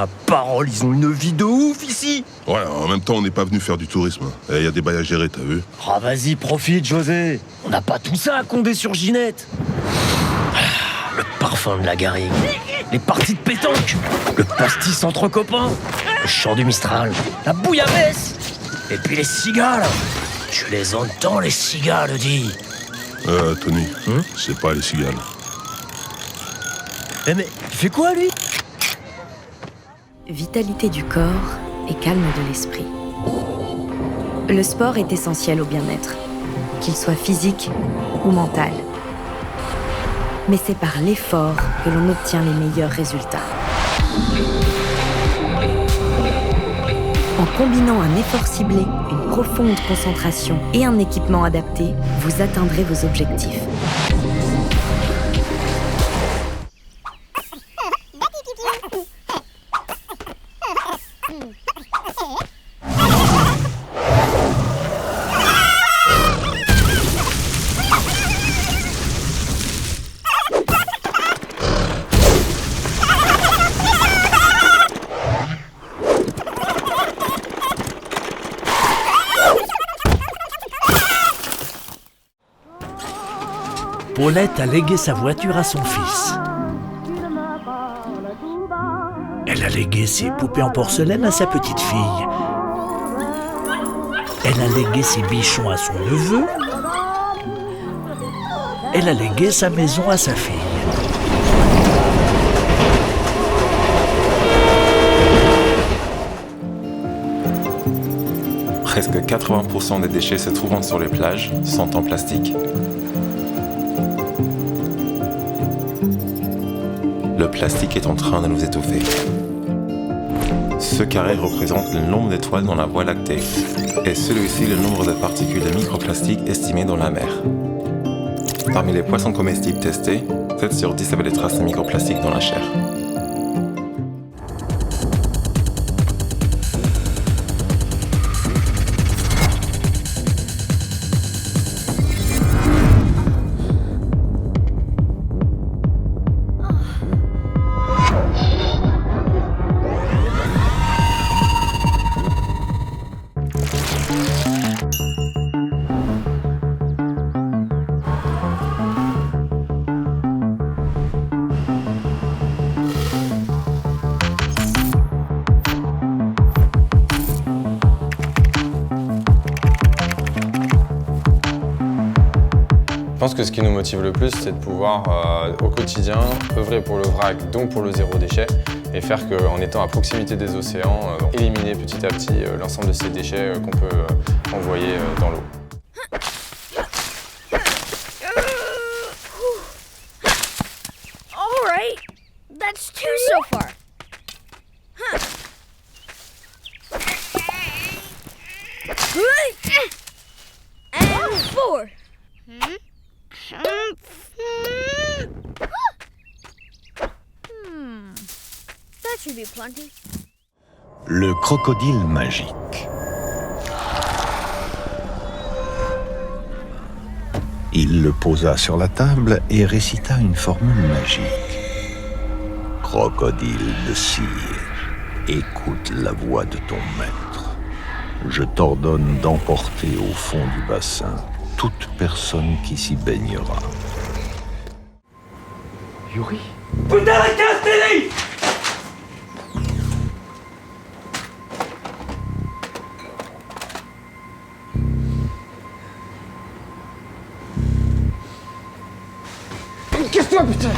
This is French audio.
Ma parole, ils ont une vie de ouf ici. Ouais, en même temps, on n'est pas venu faire du tourisme. Il y a des bails à gérer, t'as vu? Ah vas-y, profite, José. On n'a pas tout ça à Condé sur Ginette. Le parfum de la garrigue, les parties de pétanque, le pastis entre copains, le chant du Mistral, la bouillabaisse, et puis les cigales. Tu les entends, les cigales, dis. Tony, c'est pas les cigales. Mais il fait quoi, lui? Vitalité du corps et calme de l'esprit. Le sport est essentiel au bien-être, qu'il soit physique ou mental. Mais c'est par l'effort que l'on obtient les meilleurs résultats. En combinant un effort ciblé, une profonde concentration et un équipement adapté, vous atteindrez vos objectifs. Paulette a légué sa voiture à son fils. Elle a légué ses poupées en porcelaine à sa petite fille. Elle a légué ses bichons à son neveu. Elle a légué sa maison à sa fille. Presque 80% des déchets se trouvant sur les plages sont en plastique. Le plastique est en train de nous étouffer. Ce carré représente le nombre d'étoiles dans la Voie lactée et celui-ci le nombre de particules de microplastiques estimées dans la mer. Parmi les poissons comestibles testés, 7 sur 10 avaient des traces de microplastiques dans la chair. Je pense que ce qui nous motive le plus, c'est de pouvoir, au quotidien, œuvrer pour le vrac, donc pour le zéro déchet, et faire qu'en étant à proximité des océans, éliminer petit à petit l'ensemble de ces déchets qu'on peut envoyer dans l'eau. All right, that's 2 so far. And 4. That should be plenty. Le crocodile magique. Il le posa sur la table et récita une formule magique. Crocodile de cire, écoute la voix de ton maître. Je t'ordonne d'emporter au fond du bassin toute personne qui s'y baignera. Yuri? Putain, la Castelli! Casse-toi, putain!